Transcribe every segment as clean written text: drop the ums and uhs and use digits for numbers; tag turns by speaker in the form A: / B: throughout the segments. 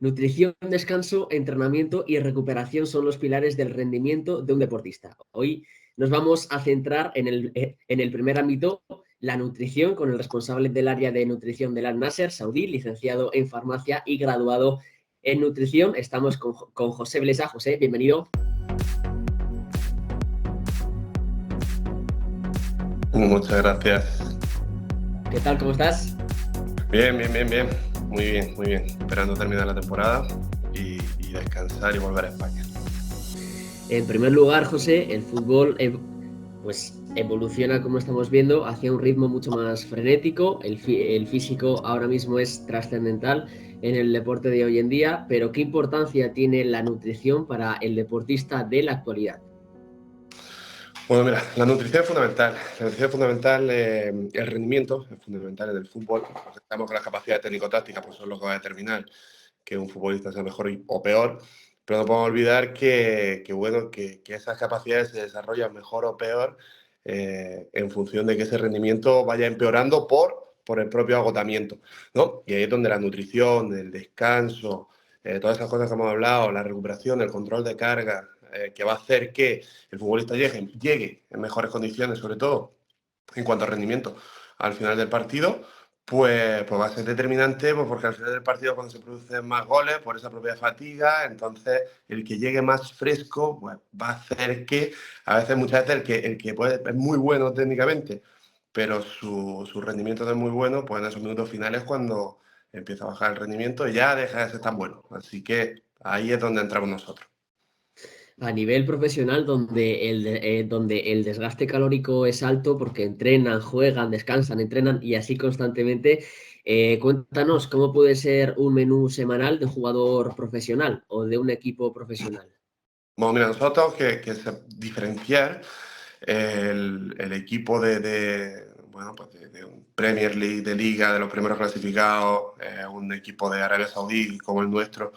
A: Nutrición, descanso, entrenamiento y recuperación son los pilares del rendimiento de un deportista. Hoy nos vamos a centrar en el primer ámbito, la nutrición, con el responsable del área de nutrición del Al Nasser, Saudí, licenciado en farmacia y graduado en nutrición. Estamos con José Blesa. José, bienvenido.
B: Muchas gracias.
A: ¿Qué tal? ¿Cómo estás?
B: Bien. Muy bien. Esperando terminar la temporada y descansar y volver a España.
A: En primer lugar, José, el fútbol pues evoluciona, como estamos viendo, hacia un ritmo mucho más frenético. El físico ahora mismo es trascendental en el deporte de hoy en día, pero ¿qué importancia tiene la nutrición para el deportista de la actualidad?
B: Bueno, mira, la nutrición es fundamental. La nutrición es fundamental, el rendimiento es fundamental en el fútbol. Porque estamos con las capacidades técnico-tácticas, pues son lo que va a determinar que un futbolista sea mejor o peor. Pero no podemos olvidar que esas capacidades se desarrollan mejor o peor en función de que ese rendimiento vaya empeorando por el propio agotamiento, ¿no? Y ahí es donde la nutrición, el descanso, todas esas cosas que hemos hablado, la recuperación, el control de carga, que va a hacer que el futbolista llegue en mejores condiciones, sobre todo en cuanto a rendimiento, al final del partido, pues va a ser determinante, pues porque al final del partido cuando se producen más goles por esa propia fatiga, entonces el que llegue más fresco pues, va a hacer que, a veces, muchas veces, el que es muy bueno técnicamente, pero su rendimiento no es muy bueno, pues en esos minutos finales cuando empieza a bajar el rendimiento ya deja de ser tan bueno. Así que ahí es donde entramos nosotros.
A: A nivel profesional, donde el desgaste calórico es alto porque entrenan, juegan, descansan, entrenan y así constantemente. Cuéntanos, ¿cómo puede ser un menú semanal de un jugador profesional o de un equipo profesional?
B: Bueno, mira, nosotros que diferenciar el equipo bueno, pues de un Premier League, de Liga, de los primeros clasificados, un equipo de Arabia Saudí como el nuestro,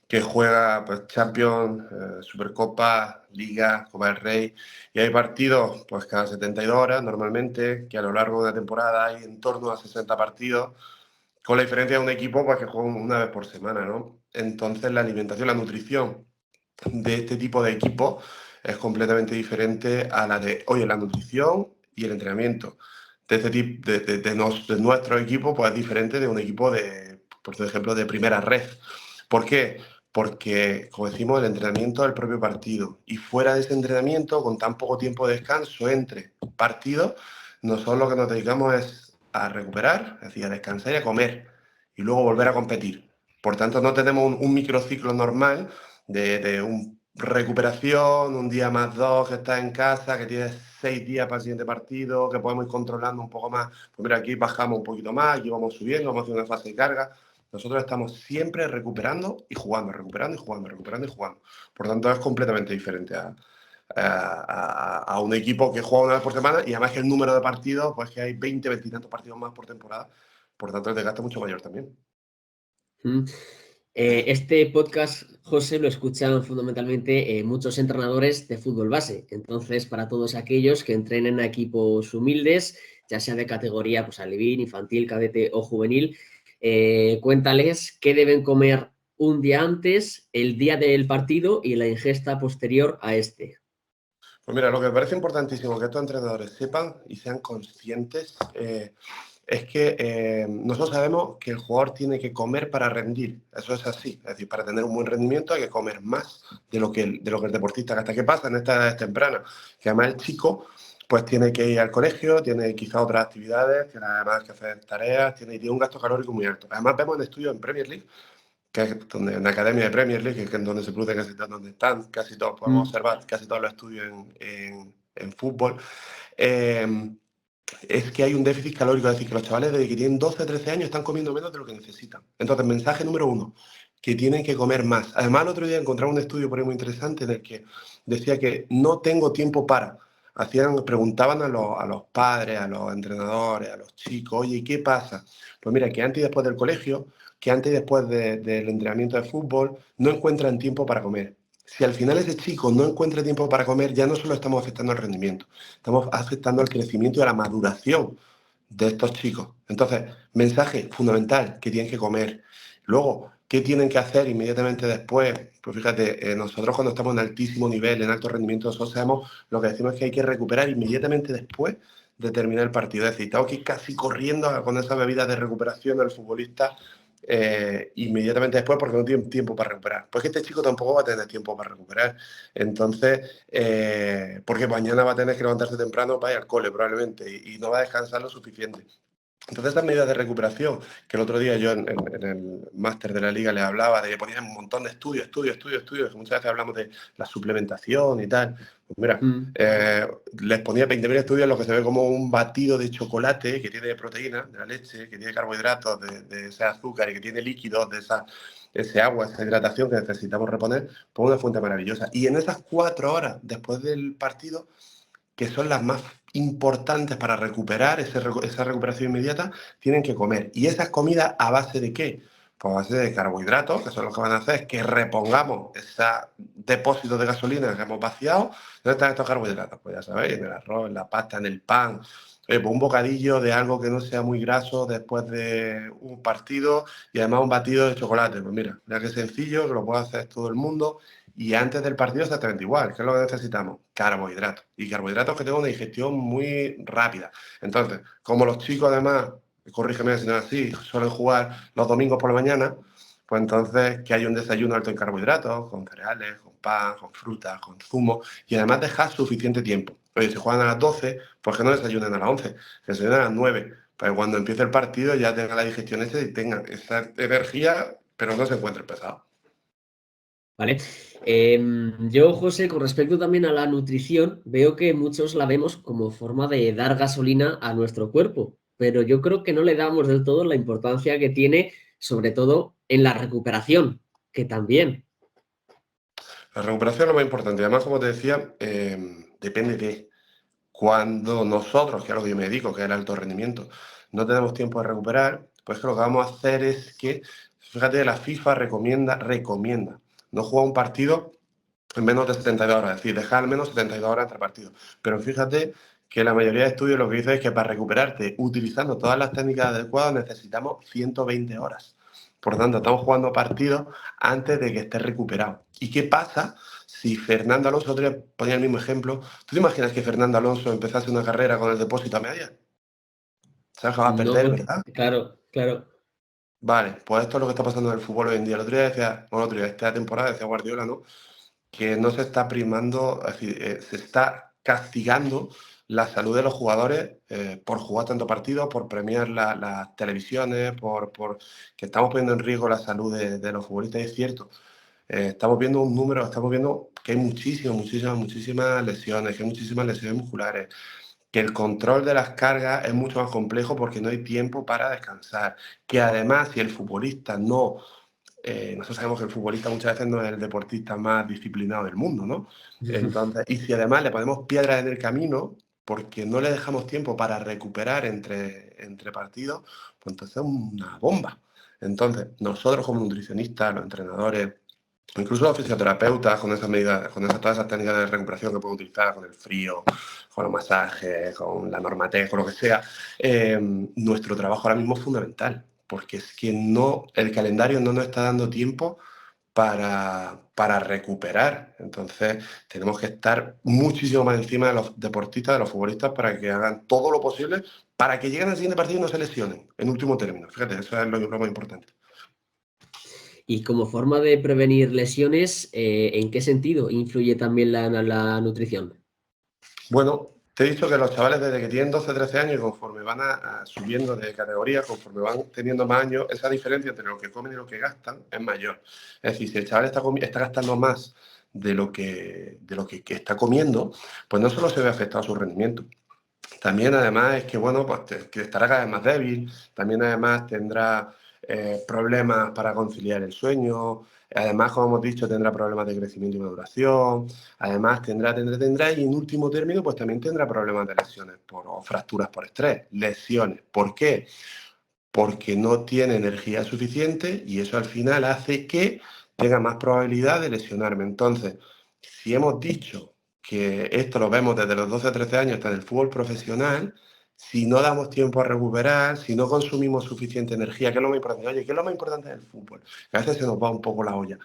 B: que juega pues, Champions, Supercopa, Liga, Copa del Rey, y hay partidos pues cada 72 horas normalmente, que a lo largo de la temporada hay en torno a 60 partidos, con la diferencia de un equipo pues, que juega una vez por semana, ¿no? Entonces la alimentación, la nutrición de este tipo de equipo es completamente diferente a la de, oye, la nutrición y el entrenamiento de este tipo de nuestro equipo, pues es diferente de un equipo por ejemplo, de primera red. ¿Por qué? Porque, como decimos, el entrenamiento es el propio partido. Y fuera de ese entrenamiento, con tan poco tiempo de descanso entre partidos, nosotros lo que nos dedicamos es a recuperar, es decir, a descansar y a comer. Y luego volver a competir. Por tanto, no tenemos un microciclo normal de un recuperación, un día más dos que estás en casa, que tienes 6 días para el siguiente partido, que podemos ir controlando un poco más. Pues mira, aquí bajamos un poquito más, aquí vamos subiendo, vamos haciendo una fase de carga. Nosotros estamos siempre recuperando y jugando, recuperando y jugando, recuperando y jugando. Por tanto, es completamente diferente a un equipo que juega una vez por semana y además que el número de partidos, pues que hay 20, 20 y tantos partidos más por temporada. Por tanto, el desgaste es mucho mayor también.
A: Mm. Este podcast, José, lo escuchan fundamentalmente muchos entrenadores de fútbol base. Entonces, para todos aquellos que entrenen a equipos humildes, ya sea de categoría pues, alevín, infantil, cadete o juvenil, cuéntales qué deben comer un día antes, el día del partido y la ingesta posterior a este.
B: Pues mira, lo que me parece importantísimo que estos entrenadores sepan y sean conscientes es que nosotros sabemos que el jugador tiene que comer para rendir. Eso es así. Es decir, para tener un buen rendimiento hay que comer más de lo que el deportista gasta. ¿Qué pasa en esta edad temprana? Que además el chico pues tiene que ir al colegio, tiene quizá otras actividades, tiene además que hacer tareas, tiene un gasto calórico muy alto. Además vemos en estudios en Premier League que es donde, en la academia de Premier League, que es donde se produce donde están casi todos, podemos
A: Mm.
B: observar casi todos los estudios en fútbol, eh, es que hay un déficit calórico, es decir, que los chavales desde que tienen 12 o 13 años están comiendo menos de lo que necesitan. Entonces, mensaje número uno, que tienen que comer más. Además, el otro día encontraba un estudio por ahí muy interesante en el que decía que no tengo tiempo para. Preguntaban a los padres, a los entrenadores, a los chicos, oye, ¿qué pasa? Pues mira, que antes y después del colegio, que antes y después del entrenamiento de fútbol, no encuentran tiempo para comer. Si al final ese chico no encuentra tiempo para comer, ya no solo estamos afectando el rendimiento, estamos afectando al crecimiento y a la maduración de estos chicos. Entonces, mensaje fundamental, que tienen que comer. Luego, ¿Qué tienen que hacer inmediatamente después? Pues fíjate, nosotros cuando estamos en altísimo nivel, en alto rendimiento, nosotros sabemos, lo que decimos es que hay que recuperar inmediatamente después de terminar el partido. Es decir, tengo que ir casi corriendo con esas bebidas de recuperación del futbolista inmediatamente después porque no tienen tiempo para recuperar. Pues que este chico tampoco va a tener tiempo para recuperar. Entonces, porque mañana va a tener que levantarse temprano para ir al cole probablemente y no va a descansar lo suficiente. Entonces, estas medidas de recuperación, que el otro día yo en el máster de la Liga les hablaba de que ponían un montón de estudios, que muchas veces hablamos de la suplementación y tal. Pues mira, les ponía 20.000 estudios en los que se ve como un batido de chocolate que tiene proteína de la leche, que tiene carbohidratos de ese azúcar y que tiene líquidos de ese agua, esa hidratación que necesitamos reponer, pues una fuente maravillosa. Y en esas 4 horas después del partido, que son las más importantes para recuperar esa recuperación inmediata, tienen que comer. ¿Y esas comidas a base de qué? Pues a base de carbohidratos, que son los que van a hacer es que repongamos ese depósito de gasolina que hemos vaciado. ¿Dónde están estos carbohidratos? Pues ya sabéis, en el arroz, en la pasta, en el pan. Pues un bocadillo de algo que no sea muy graso después de un partido y además un batido de chocolate. Pues mira que es sencillo, que lo puede hacer todo el mundo. Y antes del partido exactamente igual. ¿Qué es lo que necesitamos? Carbohidratos. Y carbohidratos que tengan una digestión muy rápida. Entonces, como los chicos además, corrígeme si no es así, suelen jugar los domingos por la mañana, pues entonces que hay un desayuno alto en carbohidratos, con cereales, con pan, con frutas, con zumo, y además dejar suficiente tiempo. Oye, si juegan a las 12, pues que no desayunen a las 11, que desayunen a las 9, para que cuando empiece el partido ya tengan la digestión esa y tengan esa energía, pero no se encuentren pesados.
A: ¿Vale? Yo, José, con respecto también a la nutrición, veo que muchos la vemos como forma de dar gasolina a nuestro cuerpo, pero yo creo que no le damos del todo la importancia que tiene, sobre todo en la recuperación, que también.
B: La recuperación es lo más importante. Además, como te decía, depende de cuando nosotros, que es a lo que yo me dedico, que es el alto rendimiento, no tenemos tiempo de recuperar, pues que lo que vamos a hacer es que, fíjate, la FIFA recomienda no jugar un partido en menos de 72 horas, es decir, dejar al menos 72 horas entre partidos. Pero fíjate que la mayoría de estudios lo que dice es que para recuperarte utilizando todas las técnicas adecuadas necesitamos 120 horas. Por tanto, estamos jugando partidos antes de que estés recuperado. ¿Y qué pasa si Fernando Alonso, otro día ponía el mismo ejemplo, tú te imaginas que Fernando Alonso empezase una carrera con el depósito a media? ¿Sabes que va a
A: No,
B: perder, verdad?
A: claro, claro.
B: Vale, pues esto es lo que está pasando en el fútbol hoy en día. El otro día decía, bueno, el otro día, esta temporada decía Guardiola, ¿no? Que no se está primando, es decir, se está castigando la salud de los jugadores por jugar tanto partidos, por premiar las televisiones, por que estamos poniendo en riesgo la salud de los futbolistas. Y es cierto, estamos viendo un número, estamos viendo que hay muchísimas lesiones, que hay muchísimas lesiones musculares, que el control de las cargas es mucho más complejo porque no hay tiempo para descansar, que además si el futbolista nosotros sabemos que el futbolista muchas veces no es el deportista más disciplinado del mundo, ¿no? Entonces, y si además le ponemos piedras en el camino, porque no le dejamos tiempo para recuperar entre partidos, pues entonces es una bomba. Entonces, nosotros como nutricionistas, los entrenadores, incluso los fisioterapeutas, con esas medidas, todas esas técnicas de recuperación que pueden utilizar, con el frío, con los masajes, con la normatec, con lo que sea, nuestro trabajo ahora mismo es fundamental, porque es que el calendario no nos está dando tiempo para recuperar. Entonces, tenemos que estar muchísimo más encima de los deportistas, de los futbolistas, para que hagan todo lo posible para que lleguen al siguiente partido y no se lesionen, en último término. Fíjate, eso es lo más importante.
A: Y como forma de prevenir lesiones, ¿en qué sentido influye también la nutrición?
B: Bueno, te he dicho que los chavales desde que tienen 12, 13 años y conforme van subiendo de categoría, conforme van teniendo más años, esa diferencia entre lo que comen y lo que gastan es mayor. Es decir, si el chaval está gastando más de lo que está comiendo, pues no solo se ve afectado a su rendimiento. También además es que, bueno, pues que estará cada vez más débil, también además tendrá problemas para conciliar el sueño, además, como hemos dicho, tendrá problemas de crecimiento y maduración, además tendrá, y en último término, pues también tendrá problemas de lesiones o fracturas por estrés, lesiones. ¿Por qué? Porque no tiene energía suficiente y eso al final hace que tenga más probabilidad de lesionarme. Entonces, si hemos dicho que esto lo vemos desde los 12 a 13 años hasta en el fútbol profesional, si no damos tiempo a recuperar, si no consumimos suficiente energía, que es lo más importante. Oye, ¿qué es lo más importante del fútbol? Que a veces se nos va un poco la olla.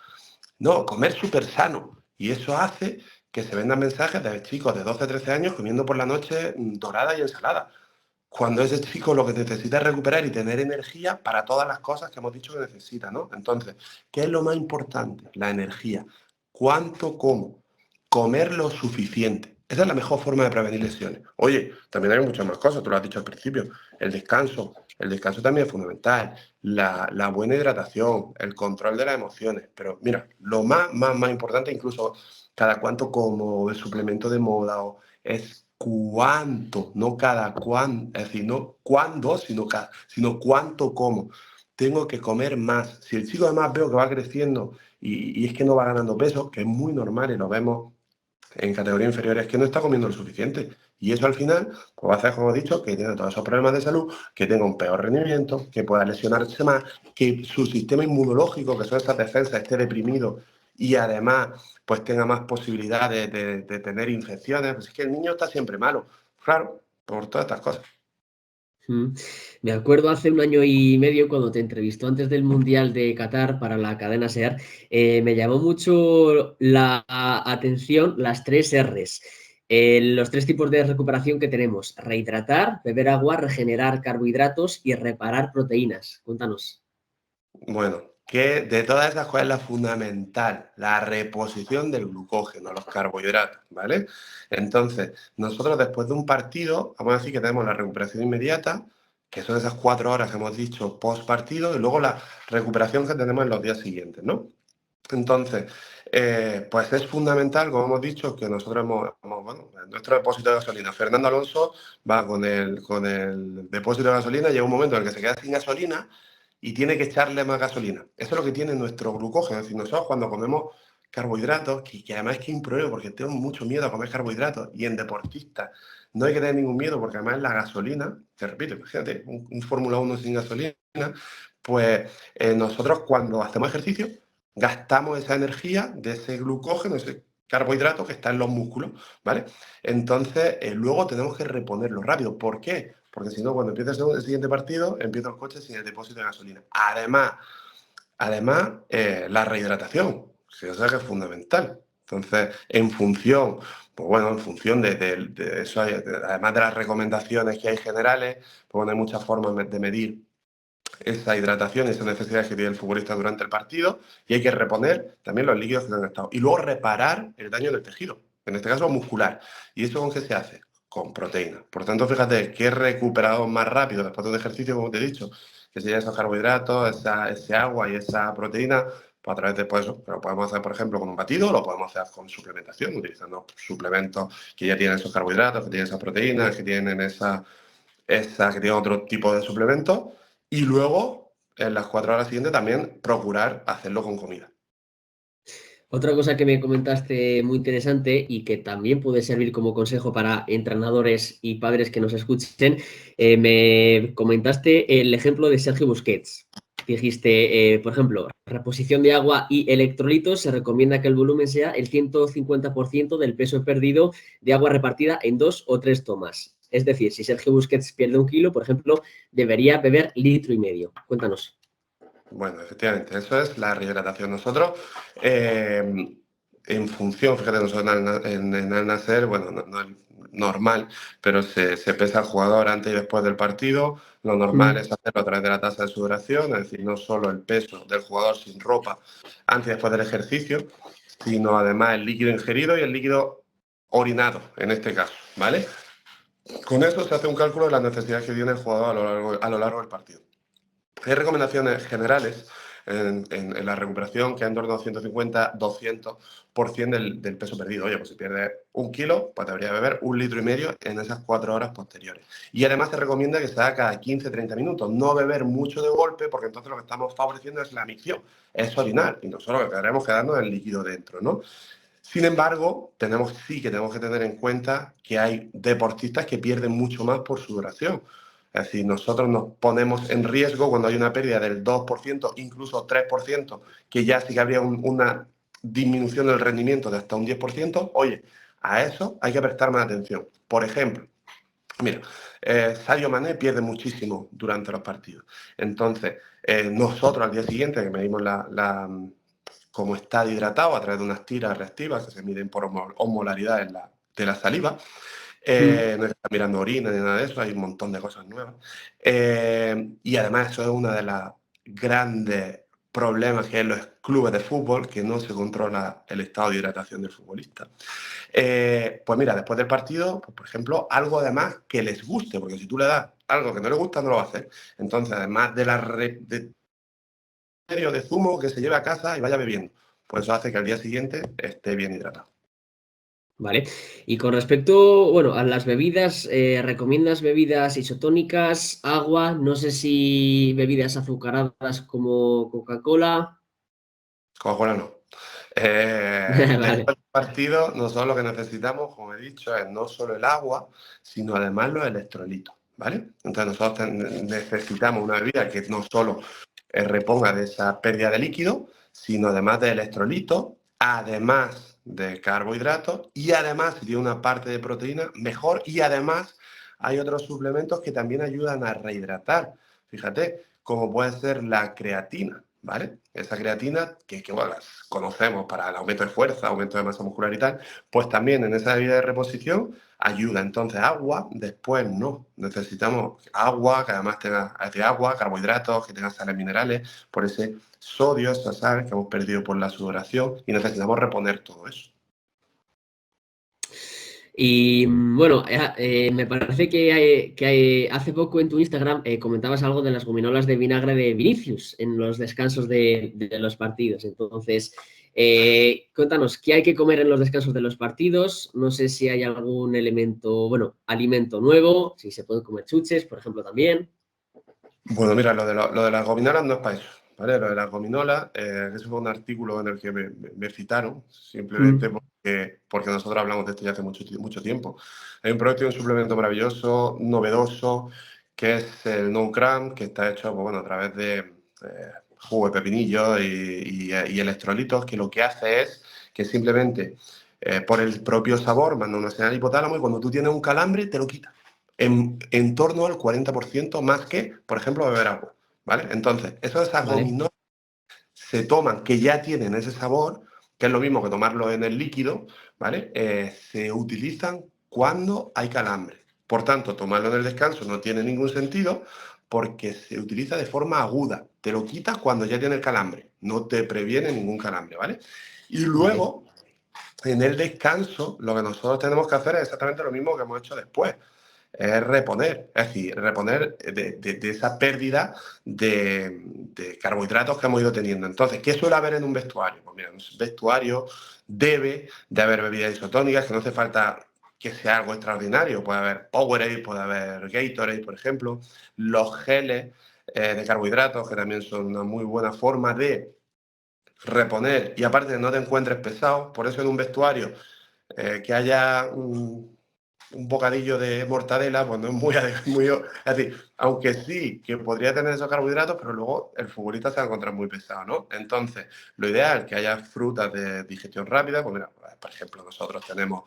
B: No, comer súper sano. Y eso hace que se vendan mensajes de chicos de 12, 13 años comiendo por la noche dorada y ensalada. Cuando ese chico lo que necesita es recuperar y tener energía para todas las cosas que hemos dicho que necesita, ¿no? Entonces, ¿qué es lo más importante? La energía. ¿Cuánto como? Comer lo suficiente. Esa es la mejor forma de prevenir lesiones. Oye, también hay muchas más cosas, tú lo has dicho al principio. El descanso. El descanso también es fundamental. La buena hidratación, el control de las emociones. Pero mira, lo más importante, incluso cada cuánto como el suplemento de moda es cuánto, no cada cuándo, es decir, no cuándo, sino cuánto como. Tengo que comer más. Si el chico además veo que va creciendo y es que no va ganando peso, que es muy normal y lo vemos en categorías inferiores, que no está comiendo lo suficiente. Y eso al final pues va a hacer, como he dicho, que tiene todos esos problemas de salud, que tenga un peor rendimiento, que pueda lesionarse más, que su sistema inmunológico, que son estas defensas, esté deprimido y además pues tenga más posibilidades de tener infecciones. Pues es que el niño está siempre malo, claro, por todas estas cosas.
A: Me acuerdo hace un año y medio cuando te entrevistó antes del Mundial de Qatar para la cadena SER, me llamó mucho la atención las tres R's. Los tres tipos de recuperación que tenemos: rehidratar, beber agua, regenerar carbohidratos y reparar proteínas. Cuéntanos.
B: Bueno, que de todas esas, ¿cuál es la fundamental? La reposición del glucógeno, los carbohidratos, ¿vale? Entonces, nosotros después de un partido, vamos a decir que tenemos la recuperación inmediata, que son esas 4 horas que hemos dicho post partido, y luego la recuperación que tenemos en los días siguientes, ¿no? Entonces, pues es fundamental, como hemos dicho, que nosotros bueno, nuestro depósito de gasolina. Fernando Alonso va con el depósito de gasolina, llega un momento en el que se queda sin gasolina y tiene que echarle más gasolina. Eso es lo que tiene nuestro glucógeno. Es decir, nosotros cuando comemos carbohidratos, que además es que es un problema porque tengo mucho miedo a comer carbohidratos, y en deportistas no hay que tener ningún miedo porque además la gasolina, te repito, imagínate, un Fórmula 1 sin gasolina, pues nosotros cuando hacemos ejercicio gastamos esa energía de ese glucógeno, ese carbohidrato que está en los músculos, ¿vale? Entonces, luego tenemos que reponerlo rápido. ¿Por qué? Porque si no, cuando empieza el siguiente partido, empieza el coche sin el depósito de gasolina. Además, la rehidratación, que es algo fundamental. Entonces, en función, pues bueno, en función de eso, además de las recomendaciones que hay generales, pues bueno, hay muchas formas de medir esa hidratación y esas necesidades que tiene el futbolista durante el partido, y hay que reponer también los líquidos que han gastado. Y luego reparar el daño del tejido, en este caso muscular. ¿Y eso con qué se hace? Con proteína. Por tanto, fíjate que he recuperado más rápido después de un ejercicio, como te he dicho, que serían esos carbohidratos, ese agua y esa proteína, pues a través de pues, eso. Lo podemos hacer, por ejemplo, con un batido, lo podemos hacer con suplementación, utilizando suplementos que ya tienen esos carbohidratos, que tienen esas proteínas, que tienen que tiene otro tipo de suplementos, y luego en las 4 horas siguientes también procurar hacerlo con comida.
A: Otra cosa que me comentaste muy interesante y que también puede servir como consejo para entrenadores y padres que nos escuchen, me comentaste el ejemplo de Sergio Busquets. Dijiste, por ejemplo, reposición de agua y electrolitos, se recomienda que el volumen sea el 150% del peso perdido de agua repartida en 2 o 3 tomas. Es decir, si Sergio Busquets pierde 1 kilo, por ejemplo, debería beber 1,5 litros. Cuéntanos.
B: Bueno, efectivamente, eso es la rehidratación. Nosotros, en función, fíjate, nosotros en Al Nacer, bueno, no es normal, pero se pesa el jugador antes y después del partido. Lo normal es hacerlo a través de la tasa de sudoración, es decir, no solo el peso del jugador sin ropa antes y después del ejercicio, sino además el líquido ingerido y el líquido orinado, en este caso, ¿vale? Con eso se hace un cálculo de las necesidades que tiene el jugador a lo largo del partido. Hay recomendaciones generales en la recuperación que es en torno a 150-200% del peso perdido. Oye, pues si pierdes 1 kilo, pues debería beber 1,5 litros en esas 4 horas posteriores. Y además se recomienda que se haga cada 15-30 minutos. No beber mucho de golpe, porque entonces lo que estamos favoreciendo es la micción, es orinar. Y nosotros lo que queremos quedarnos el líquido dentro, ¿no? Sin embargo, tenemos que tener en cuenta que hay deportistas que pierden mucho más por sudoración. Es decir, nosotros nos ponemos en riesgo cuando hay una pérdida del 2%, incluso 3%, que ya sí que habría una disminución del rendimiento de hasta un 10%. Oye, a eso hay que prestar más atención. Por ejemplo, Mira, Sadio Mané pierde muchísimo durante los partidos. Entonces, nosotros al día siguiente, que medimos cómo está hidratado a través de unas tiras reactivas que se miden por osmolaridad de la saliva, no está mirando orina ni nada de eso, hay un montón de cosas nuevas. Y además eso es uno de los grandes problemas que hay en los clubes de fútbol, que no se controla el estado de hidratación del futbolista. Pues mira, después del partido, pues por ejemplo, algo además que les guste, porque si tú le das algo que no le gusta, no lo va a hacer. Entonces, además de zumo que se lleve a casa y vaya bebiendo, pues eso hace que al día siguiente esté bien hidratado.
A: Vale. Y con respecto, bueno, a las bebidas, ¿recomiendas bebidas isotónicas, agua? No sé si bebidas azucaradas como Coca-Cola.
B: Coca-Cola no.
A: Vale,
B: Después del partido, nosotros lo que necesitamos, como he dicho, es no solo el agua, sino además los electrolitos, ¿vale? Entonces nosotros necesitamos una bebida que no solo reponga de esa pérdida de líquido, sino además de electrolitos, además de carbohidratos y además, si tiene una parte de proteína, mejor. Y además hay otros suplementos que también ayudan a rehidratar. Fíjate, como puede ser la creatina, ¿vale? Esa creatina que bueno, las conocemos para el aumento de fuerza, aumento de masa muscular y tal, pues también en esa bebida de reposición ayuda. Entonces, agua, después no. Necesitamos agua, que además tenga de agua, carbohidratos, que tenga sales minerales, por ese sodio, esa sal que hemos perdido por la sudoración, y necesitamos reponer todo eso.
A: y bueno, me parece que hace poco en tu Instagram comentabas algo de las gominolas de vinagre de Vinicius en los descansos de los partidos. Entonces, cuéntanos, ¿qué hay que comer en los descansos de los partidos? No sé si hay algún elemento, bueno, alimento nuevo, si se pueden comer chuches, por ejemplo, también.
B: Bueno, mira, lo de las gominolas no es para eso, ¿vale? Lo de las gominolas, ese fue un artículo en el que me citaron, simplemente porque nosotros hablamos de esto ya hace mucho tiempo. Hay un producto y un suplemento maravilloso, novedoso, que es el NonCram, que está hecho pues, bueno, a través de jugo de pepinillo y electrolitos, que lo que hace es que simplemente por el propio sabor manda una señal al hipotálamo y cuando tú tienes un calambre te lo quita en torno al 40% más que, por ejemplo, beber agua, ¿vale? Entonces, esas
A: Vale,
B: gominolas se toman, que ya tienen ese sabor, que es lo mismo que tomarlo en el líquido, ¿vale? Se utilizan cuando hay calambre. Por tanto, tomarlo en el descanso no tiene ningún sentido porque se utiliza de forma aguda. Te lo quitas cuando ya tiene el calambre, no te previene ningún calambre, ¿vale? Y
A: vale.
B: luego, en el descanso, lo que nosotros tenemos que hacer es exactamente lo mismo que hemos hecho después es reponer, es decir, reponer de esa pérdida de carbohidratos que hemos ido teniendo. Entonces, ¿qué suele haber en un vestuario? Pues mira, en un vestuario debe de haber bebidas isotónicas, que no hace falta que sea algo extraordinario. Puede haber Powerade, puede haber Gatorade, por ejemplo. Los geles de carbohidratos, que también son una muy buena forma de reponer y aparte no te encuentres pesado. Por eso en un vestuario que haya un bocadillo de mortadela, pues no es muy, es decir, aunque sí que podría tener esos carbohidratos, pero luego el futbolista se va a encontrar muy pesado, ¿no? Entonces, lo ideal es que haya frutas de digestión rápida, pues mira, por ejemplo, nosotros tenemos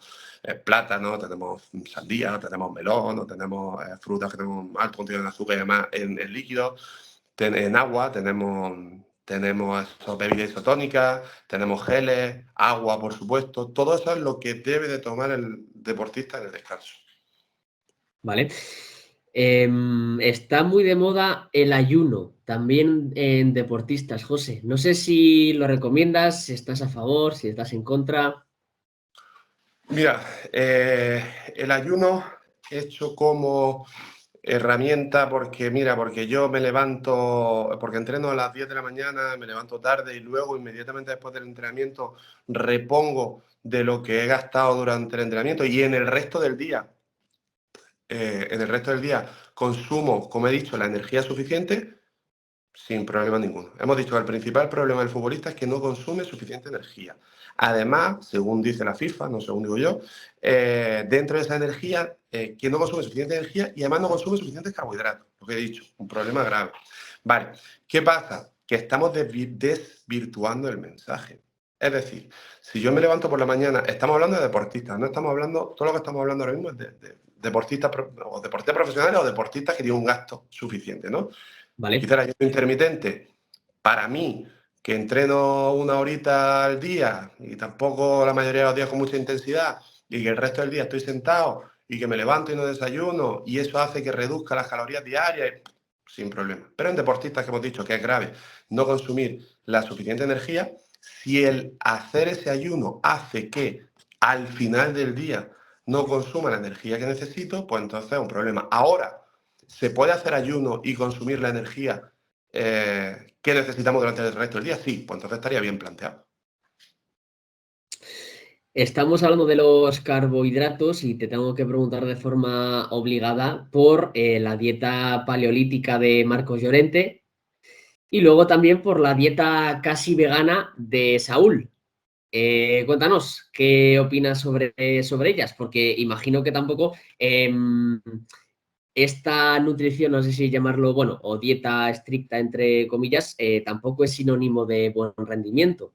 B: plátano, tenemos sandía, tenemos melón, o tenemos frutas que tienen un alto contenido de azúcar y demás en líquidos, en agua tenemos bebidas isotónicas, tenemos geles, agua, por supuesto. Todo eso es lo que debe de tomar el deportista en el descanso.
A: Vale. Está muy de moda el ayuno, también en deportistas, José. No sé si lo recomiendas, si estás a favor, si estás en contra.
B: Mira, el ayuno hecho como herramienta porque yo me levanto, porque entreno a las 10 de la mañana, me levanto tarde y luego inmediatamente después del entrenamiento repongo de lo que he gastado durante el entrenamiento y en el resto del día consumo, como he dicho, la energía suficiente, sin problema ninguno. Hemos dicho que el principal problema del futbolista es que no consume suficiente energía. Además, según dice la FIFA, no según digo yo, dentro de esa energía, que no consume suficiente energía y además no consume suficientes carbohidratos, lo que he dicho, un problema grave. Vale, ¿qué pasa? Que estamos desvirtuando el mensaje. Es decir, si yo me levanto por la mañana, estamos hablando de deportistas, no estamos hablando, todo lo que estamos hablando ahora mismo es de deportistas o deportistas profesionales o deportistas que tienen un gasto suficiente, ¿no?
A: ¿Vale?
B: Quizá el ayuno intermitente, para mí, que entreno una horita al día y tampoco la mayoría de los días con mucha intensidad y que el resto del día estoy sentado y que me levanto y no desayuno y eso hace que reduzca las calorías diarias, sin problema. Pero en deportistas que hemos dicho que es grave no consumir la suficiente energía, si el hacer ese ayuno hace que al final del día no consuma la energía que necesito, pues entonces es un problema. Ahora, ¿se puede hacer ayuno y consumir la energía que necesitamos durante el resto del día? Sí, pues entonces estaría bien planteado.
A: Estamos hablando de los carbohidratos y te tengo que preguntar de forma obligada por la dieta paleolítica de Marcos Llorente y luego también por la dieta casi vegana de Saúl. Cuéntanos, ¿qué opinas sobre ellas? Porque imagino que tampoco esta nutrición, no sé si llamarlo, bueno, o dieta estricta, entre comillas, tampoco es sinónimo de buen rendimiento.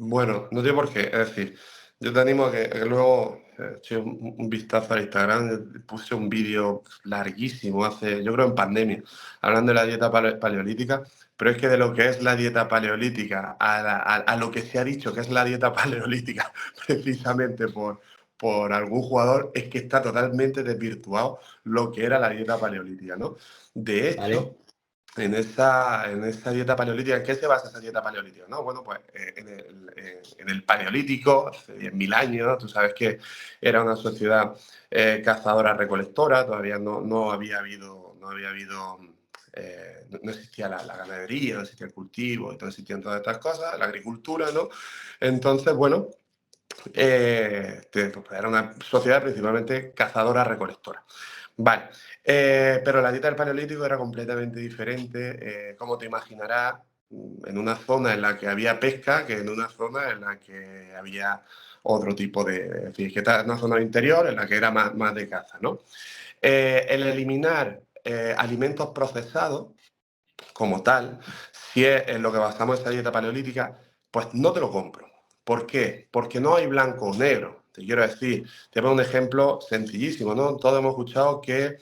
B: Bueno, no tiene por qué. Es decir, yo te animo a que luego eche un vistazo al Instagram. Puse un vídeo larguísimo hace, yo creo en pandemia, hablando de la dieta paleolítica. Pero es que de lo que es la dieta paleolítica a lo que se ha dicho que es la dieta paleolítica, precisamente por algún jugador, es que está totalmente desvirtuado lo que era la dieta paleolítica, ¿no? De
A: ¿Vale?
B: hecho, en esa dieta paleolítica, ¿en qué se basa esa dieta paleolítica? ¿No? Bueno, pues en el paleolítico, hace 10.000 años, tú sabes que era una sociedad cazadora-recolectora, todavía no había habido, no existía la ganadería, no existía el cultivo, no existían todas estas cosas, la agricultura, ¿no? Entonces, bueno, pues era una sociedad principalmente cazadora-recolectora. Vale, pero la dieta del paleolítico era completamente diferente, como te imaginarás, en una zona en la que había pesca que en una zona en la que había otro tipo es decir, que está en una zona interior en la que era más de caza, ¿no? El eliminar alimentos procesados como tal, si es en lo que basamos esta dieta paleolítica, pues no te lo compro. ¿Por qué? Porque no hay blanco o negro. Te quiero decir, te pongo un ejemplo sencillísimo, ¿no? Todos hemos escuchado que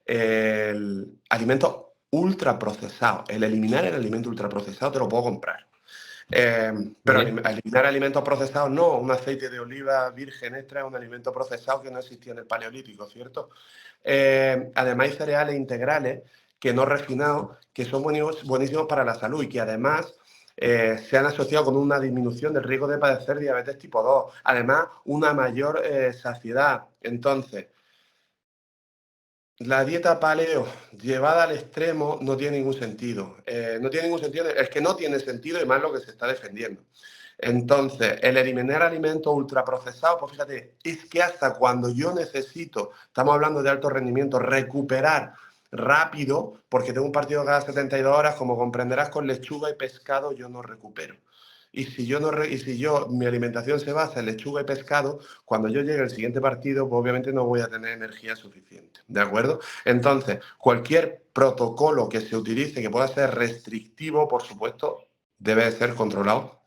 B: el alimento ultraprocesado, el eliminar el alimento ultraprocesado te lo puedo comprar. Eh, pero
A: ¿Vale?
B: eliminar alimentos procesados no, un aceite de oliva virgen extra es un alimento procesado que no existía en el paleolítico, ¿cierto? Además hay cereales integrales que no refinados, que son buenísimos para la salud y que además se han asociado con una disminución del riesgo de padecer diabetes tipo 2, además una mayor saciedad. Entonces, la dieta paleo llevada al extremo no tiene ningún sentido. No tiene ningún sentido, es que no tiene sentido y más lo que se está defendiendo. Entonces, el eliminar alimentos ultraprocesados, pues fíjate, es que hasta cuando yo necesito, estamos hablando de alto rendimiento, recuperar rápido, porque tengo un partido cada 72 horas, como comprenderás, con lechuga y pescado yo no recupero. Y si mi alimentación se basa en lechuga y pescado, cuando yo llegue al siguiente partido, pues obviamente no voy a tener energía suficiente, ¿de acuerdo? Entonces, cualquier protocolo que se utilice que pueda ser restrictivo, por supuesto, debe ser controlado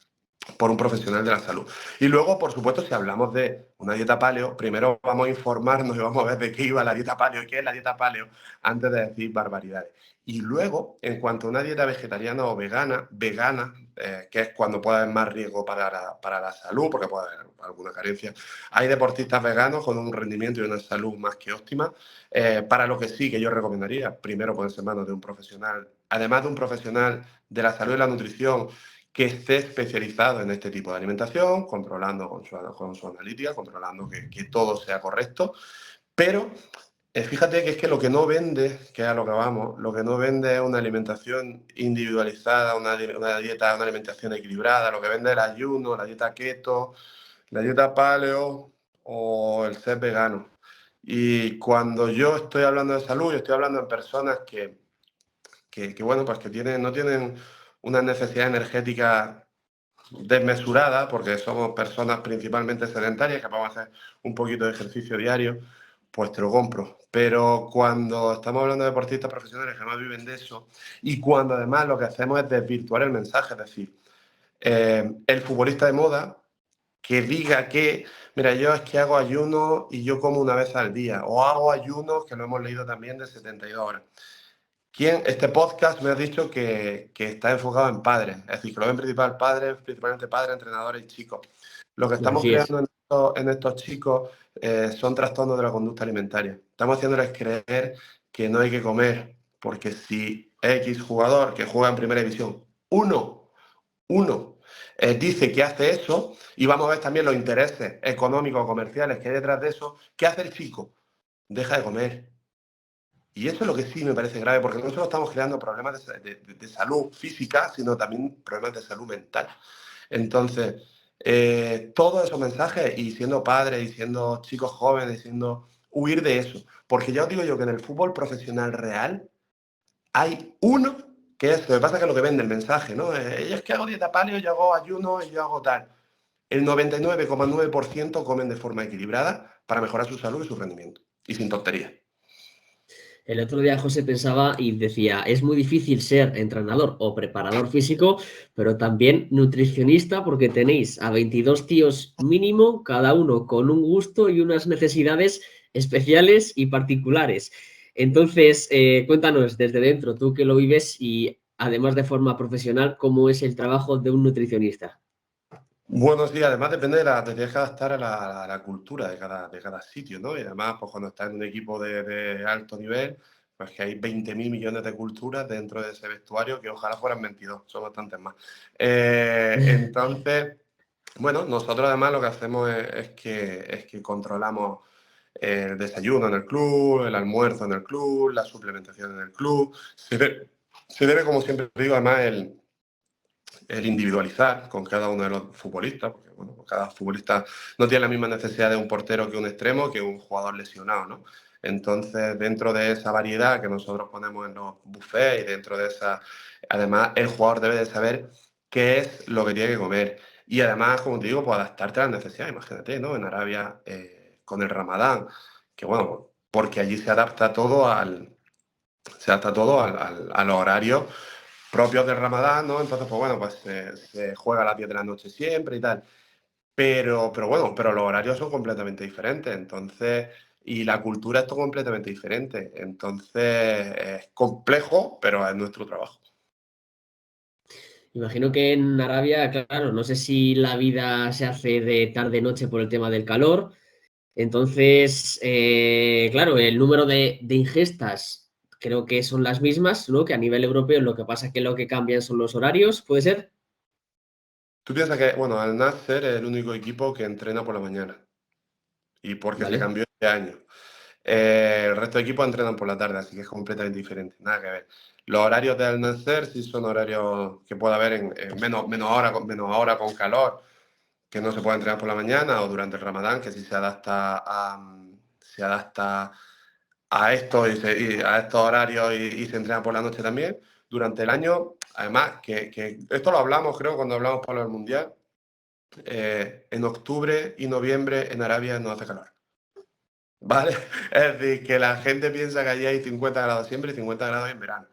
B: por un profesional de la salud. Y luego, por supuesto, si hablamos de una dieta paleo, primero vamos a informarnos y vamos a ver de qué iba la dieta paleo y qué es la dieta paleo antes de decir barbaridades. Y luego, en cuanto a una dieta vegetariana o vegana, que es cuando puede haber más riesgo para la salud, porque puede haber alguna carencia, hay deportistas veganos con un rendimiento y una salud más que óptima, para lo que sí que yo recomendaría, primero ponerse en manos de un profesional, además de un profesional de la salud y la nutrición, que esté especializado en este tipo de alimentación, controlando con su analítica, controlando que todo sea correcto, pero fíjate que es que lo que no vende, que es a lo que vamos, lo que no vende es una alimentación individualizada, una dieta, una alimentación equilibrada, lo que vende es el ayuno, la dieta keto, la dieta paleo o el ser vegano. Y cuando yo estoy hablando de salud, yo estoy hablando en personas bueno, pues que no tienen una necesidad energética desmesurada, porque somos personas principalmente sedentarias, que vamos a hacer un poquito de ejercicio diario, pues te lo compro. Pero cuando estamos hablando de deportistas profesionales que no viven de eso, y cuando además lo que hacemos es desvirtuar el mensaje, es decir, el futbolista de moda que diga que, mira, yo es que hago ayuno y yo como una vez al día, o hago ayunos, que lo hemos leído también, de 72 horas. Este podcast me ha dicho que está enfocado en padres, es decir, que lo ven principalmente padres, entrenadores y chicos. Lo que estamos
A: Así es.
B: creando en estos chicos son trastornos de la conducta alimentaria. Estamos haciéndoles creer que no hay que comer, porque si X jugador que juega en primera división, uno, dice que hace eso, y vamos a ver también los intereses económicos o comerciales que hay detrás de eso, ¿qué hace el chico? Deja de comer. Y eso es lo que sí me parece grave, porque no solo estamos creando problemas de salud física, sino también problemas de salud mental. Entonces, todos esos mensajes, y siendo padres, y siendo chicos jóvenes, siendo huir de eso. Porque ya os digo yo que en el fútbol profesional real hay uno que es, lo que pasa es que es lo que vende el mensaje, ¿no? Yo es que hago dieta paleo, yo hago ayuno y yo hago tal. El 99,9% comen de forma equilibrada para mejorar su salud y su rendimiento. Y sin tonterías.
A: El otro día José pensaba y decía, es muy difícil ser entrenador o preparador físico, pero también nutricionista porque tenéis a 22 tíos mínimo, cada uno con un gusto y unas necesidades especiales y particulares. Entonces, cuéntanos desde dentro, tú que lo vives y además de forma profesional, ¿cómo es el trabajo de un nutricionista?
B: Bueno, sí, además depende te tienes que adaptar a la cultura de cada sitio, ¿no? Y además, pues cuando estás en un equipo de alto nivel, pues que hay 20.000 millones de culturas dentro de ese vestuario, que ojalá fueran 22, son bastantes más. Entonces, bueno, nosotros además lo que hacemos es que controlamos el desayuno en el club, el almuerzo en el club, la suplementación en el club. Se debe, como siempre digo, además el individualizar con cada uno de los futbolistas, porque bueno, pues cada futbolista no tiene la misma necesidad de un portero que un extremo, que un jugador lesionado, ¿no? Entonces, dentro de esa variedad que nosotros ponemos en los buffets y dentro de esa, además, el jugador debe de saber qué es lo que tiene que comer. Y además, como te digo, pues adaptarte a las necesidades. Imagínate, ¿no? En Arabia, con el Ramadán, que bueno, porque allí se adapta todo a los horarios propios del Ramadán, ¿no? Entonces, pues bueno, pues se juega a las 10 de la noche siempre y tal. Pero bueno, pero los horarios son completamente diferentes, entonces, y la cultura es todo completamente diferente. Entonces, es complejo, pero es nuestro trabajo.
A: Imagino que en Arabia, claro, no sé si la vida se hace de tarde-noche por el tema del calor. Entonces, claro, el número de ingestas creo que son las mismas, ¿no? Que a nivel europeo, lo que pasa es que lo que cambian son los horarios, ¿puede ser?
B: Tú piensas que, bueno, Al Nasser es el único equipo que entrena por la mañana y porque se
A: ¿Vale?
B: cambió este año. El resto de equipos entrenan por la tarde, así que es completamente diferente, nada que ver. Los horarios de Al Nasser sí son horarios que puede haber en menos hora con calor, que no se puede entrenar por la mañana, o durante el Ramadán, que sí se adapta a esto y a estos horarios y se entrena por la noche también. Durante el año, además, que esto lo hablamos, creo, cuando hablamos para el Mundial, en octubre y noviembre en Arabia no hace calor. ¿Vale? Es decir, que la gente piensa que allí hay 50 grados siempre y 50 grados en verano.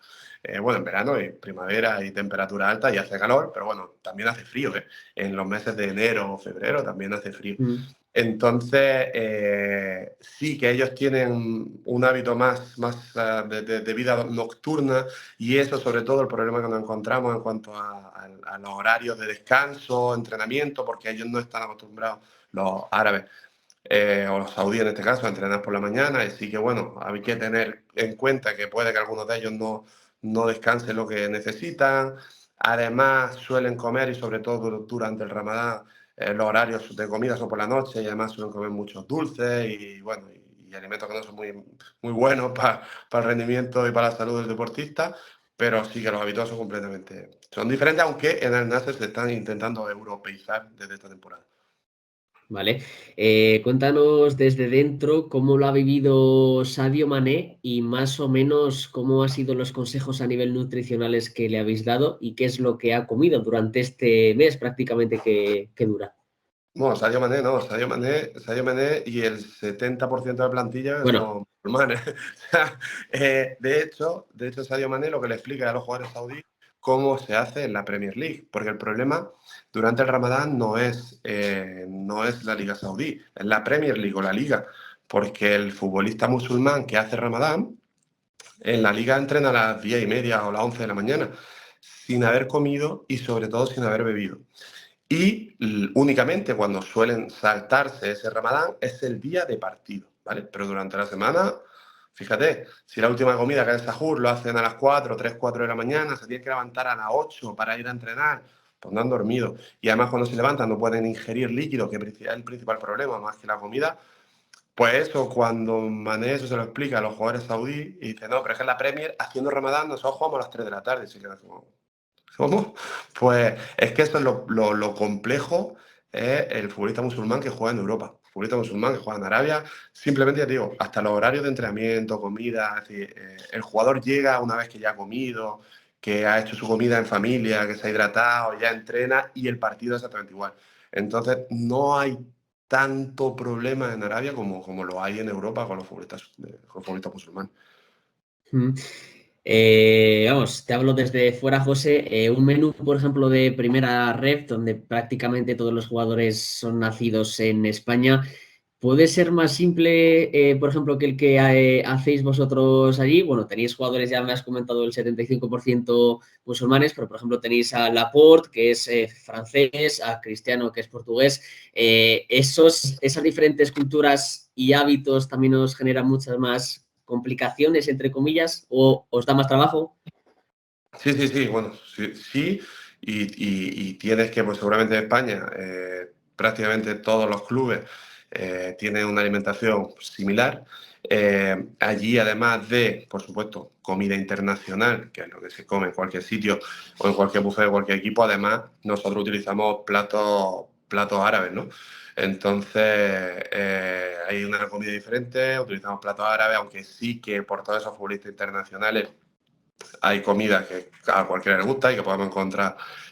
B: Bueno, en verano y primavera hay temperatura alta y hace calor, pero bueno, también hace frío, ¿eh? En los meses de enero o febrero también hace frío.
A: Mm.
B: Entonces, sí que ellos tienen un hábito más de vida nocturna, y eso, sobre todo, el problema que nos encontramos en cuanto a los horarios de descanso, entrenamiento, porque ellos no están acostumbrados, los árabes, o los saudíes en este caso, a entrenar por la mañana. Así que bueno, hay que tener en cuenta que puede que algunos de ellos no descansen lo que necesitan. Además, suelen comer, y sobre todo durante el Ramadán, los horarios de comida son por la noche, y además suelen comer muchos dulces y bueno, y alimentos que no son muy buenos para el rendimiento y para la salud del deportista. Pero sí que los hábitos son diferentes, aunque en el Nasser se están intentando europeizar desde esta temporada.
A: Vale. Cuéntanos desde dentro cómo lo ha vivido Sadio Mané y más o menos cómo han sido los consejos a nivel nutricionales que le habéis dado y qué es lo que ha comido durante este mes prácticamente que dura.
B: Bueno, Sadio Mané no, Sadio Mané y el 70% de la plantilla
A: Bueno,
B: son musulmanes. O sea, de hecho, Sadio Mané lo que le explica a los jugadores saudíes cómo se hace en la Premier League, porque el problema durante el Ramadán no es la Liga Saudí, es la Premier League o la Liga, porque el futbolista musulmán que hace Ramadán en la Liga entrena a las 10:30 o las 11 de la mañana, sin haber comido y sobre todo sin haber bebido. Y únicamente cuando suelen saltarse ese Ramadán es el día de partido, ¿vale? Pero durante la semana, fíjate, si la última comida, que es el sahur, lo hacen a las 4, 3, 4 de la mañana, se tienen que levantar a las 8 para ir a entrenar, pues no han dormido. Y además cuando se levantan no pueden ingerir líquido, que es el principal problema, más que la comida. Pues eso, cuando Mané eso se lo explica a los jugadores saudíes y dice, no, pero es que en la Premier, haciendo Ramadán, nosotros jugamos a las 3 de la tarde. Y se queda como, ¿cómo? Pues es que eso es lo complejo, es el futbolista musulmán que juega en Europa. El futbolista musulmán que juega en Arabia, simplemente, ya te digo, hasta los horarios de entrenamiento, comida, es decir, el jugador llega una vez que ya ha comido, que ha hecho su comida en familia, que se ha hidratado, ya entrena y el partido es exactamente igual. Entonces, no hay tanto problema en Arabia como lo hay en Europa con los futbolistas musulmanes.
A: Mm. Vamos, te hablo desde fuera, José. Un menú, por ejemplo, de primera ref, donde prácticamente todos los jugadores son nacidos en España, ¿puede ser más simple, por ejemplo, que el que hacéis vosotros allí? Bueno, tenéis jugadores, ya me has comentado, el 75% musulmanes, pero, por ejemplo, tenéis a Laporte, que es francés, a Cristiano, que es portugués. Esas diferentes culturas y hábitos también os generan muchas más complicaciones, entre comillas, o os da más trabajo.
B: Sí, bueno, sí, y tienes que, pues seguramente en España, prácticamente todos los clubes tienen una alimentación similar. Allí, además de, por supuesto, comida internacional, que es lo que se come en cualquier sitio o en cualquier buffet de cualquier equipo, además nosotros utilizamos platos árabes, ¿no? Entonces, hay una comida diferente, utilizamos platos árabes, aunque sí que por todos esos futbolistas internacionales hay comidas que a cualquiera le gusta y que podemos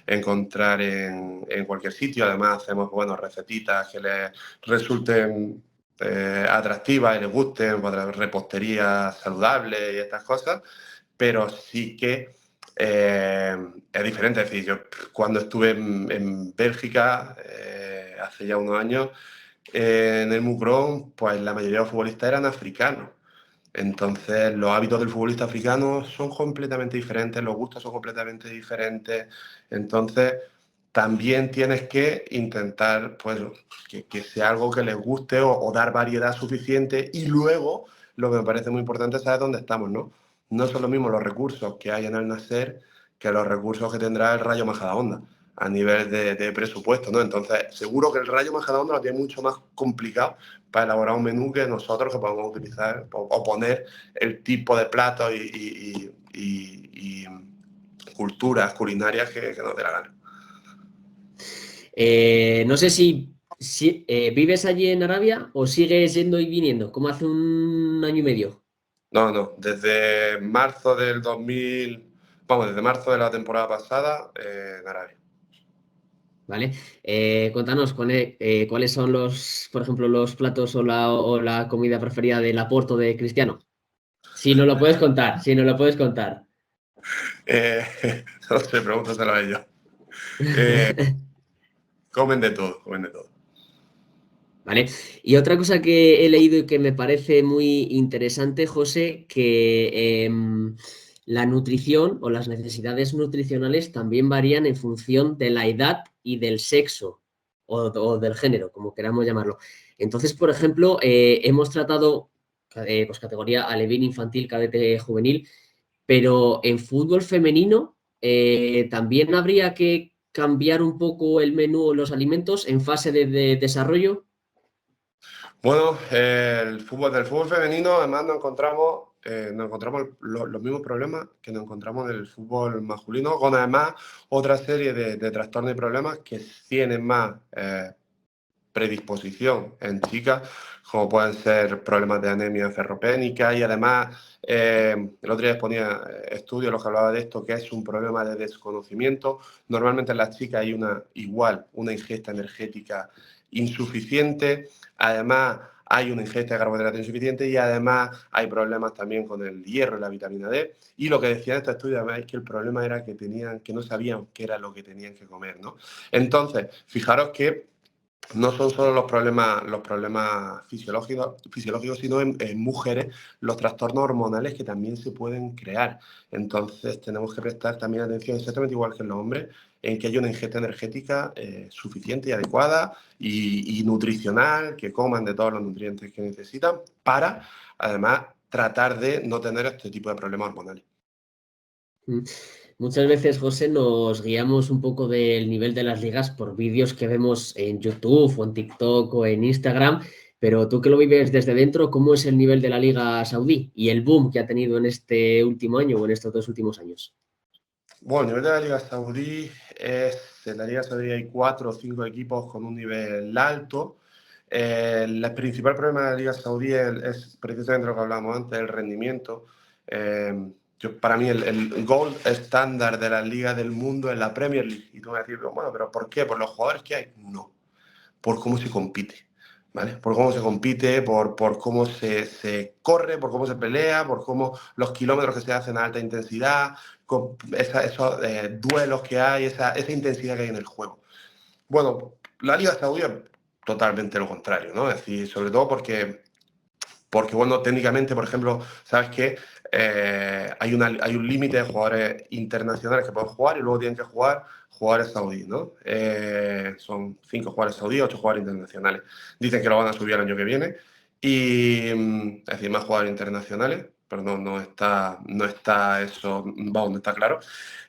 B: encontrar en cualquier sitio. Además, hacemos recetitas que les resulten atractivas y les gusten, repostería saludable y estas cosas, pero sí que es diferente. Es decir, yo cuando estuve en Bélgica hace ya unos años, en el Mukron, pues la mayoría de los futbolistas eran africanos. Entonces, los hábitos del futbolista africano son completamente diferentes, los gustos son completamente diferentes. Entonces, también tienes que intentar pues, que sea algo que les guste o dar variedad suficiente. Y luego, lo que me parece muy importante es saber dónde estamos, ¿no? No son los mismos los recursos que hay en el Nasser que los recursos que tendrá el Rayo Majadahonda a nivel de presupuesto, ¿no? Entonces, seguro que el Rayo Majadahonda lo tiene mucho más complicado para elaborar un menú que nosotros, que podemos utilizar o poner el tipo de platos y culturas culinarias que nos dé la gana.
A: No sé si vives allí en Arabia o sigues yendo y viniendo, como hace un año y medio.
B: No, desde marzo desde marzo de la temporada pasada en Arabia.
A: ¿Vale? Cuéntanos cuáles son por ejemplo, los platos o la comida preferida del Laporte de Cristiano. Si no lo puedes contar, si no lo puedes contar.
B: No sé, pregúntaselo a ellos. Eh, comen de todo, comen de todo.
A: ¿Vale? Y otra cosa que he leído y que me parece muy interesante, José, que la nutrición o las necesidades nutricionales también varían en función de la edad y del sexo o del género, como queramos llamarlo. Entonces, por ejemplo, hemos tratado pues, categoría alevín, infantil, cadete, juvenil, pero en fútbol femenino también habría que cambiar un poco el menú o los alimentos en fase de desarrollo.
B: Bueno, del fútbol femenino, además nos encontramos los mismos problemas que nos encontramos en el fútbol masculino, con además otra serie de trastornos y problemas que tienen más predisposición en chicas, como pueden ser problemas de anemia ferropénica y además el otro día exponía estudios los que hablaba de esto, que es un problema de desconocimiento. Normalmente en las chicas hay una ingesta energética insuficiente. Además, hay una ingesta de carbohidratos insuficiente y además hay problemas también con el hierro y la vitamina D. Y lo que decían estos estudios además es que el problema era que no sabían qué era lo que tenían que comer, ¿no? Entonces, fijaros que no son solo los problemas fisiológicos, sino en mujeres los trastornos hormonales que también se pueden crear. Entonces tenemos que prestar también atención, exactamente igual que en los hombres, en que haya una ingesta energética suficiente y adecuada y nutricional, que coman de todos los nutrientes que necesitan para, además, tratar de no tener este tipo de problemas hormonales.
A: Muchas veces, José, nos guiamos un poco del nivel de las ligas por vídeos que vemos en YouTube o en TikTok o en Instagram, pero tú que lo vives desde dentro, ¿cómo es el nivel de la liga saudí y el boom que ha tenido en este último año o en estos 2 últimos años?
B: Bueno, el nivel de la Liga Saudí en la Liga Saudí hay 4 o 5 equipos con un nivel alto. El principal problema de la Liga Saudí es precisamente lo que hablábamos antes, el rendimiento. Para mí el gold estándar de la liga del mundo es la Premier League. Y tú me vas a decir, bueno, ¿pero por qué? ¿Por los jugadores que hay? No, por cómo se compite, ¿vale? Por cómo se compite, por cómo se corre, por cómo se pelea, por cómo los kilómetros que se hacen a alta intensidad, con esos duelos que hay, esa intensidad que hay en el juego. Bueno, la Liga Saudí es totalmente lo contrario, ¿no? Es decir, sobre todo porque bueno, técnicamente, por ejemplo, sabes que hay un límite de jugadores internacionales que pueden jugar y luego tienen que jugar jugadores saudíes, ¿no? Son 5 jugadores saudíes, 8 jugadores internacionales. Dicen que lo van a subir el año que viene. Y, es decir, más jugadores internacionales, pero no está eso, vamos, no está claro.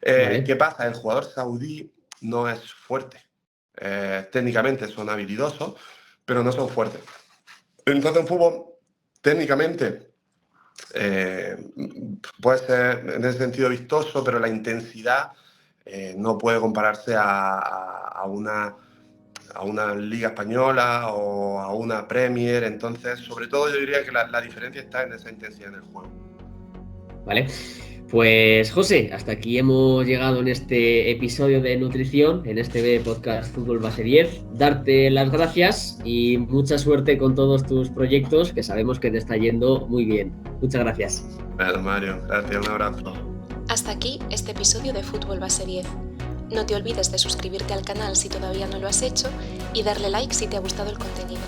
A: Vale.
B: ¿Qué pasa? El jugador saudí no es fuerte. Técnicamente son habilidosos, pero no son fuertes. Entonces, en fútbol, técnicamente, puede ser en ese sentido vistoso, pero la intensidad no puede compararse a una liga española o a una Premier. Entonces, sobre todo, yo diría que la diferencia está en esa intensidad en el juego.
A: Vale. Pues José, hasta aquí hemos llegado en este episodio de nutrición, en este podcast Fútbol Base 10. Darte las gracias y mucha suerte con todos tus proyectos, que sabemos que te está yendo muy bien. Muchas gracias.
B: Bueno, Mario, gracias, un abrazo.
C: Hasta aquí este episodio de Fútbol Base 10. No te olvides de suscribirte al canal si todavía no lo has hecho y darle like si te ha gustado el contenido.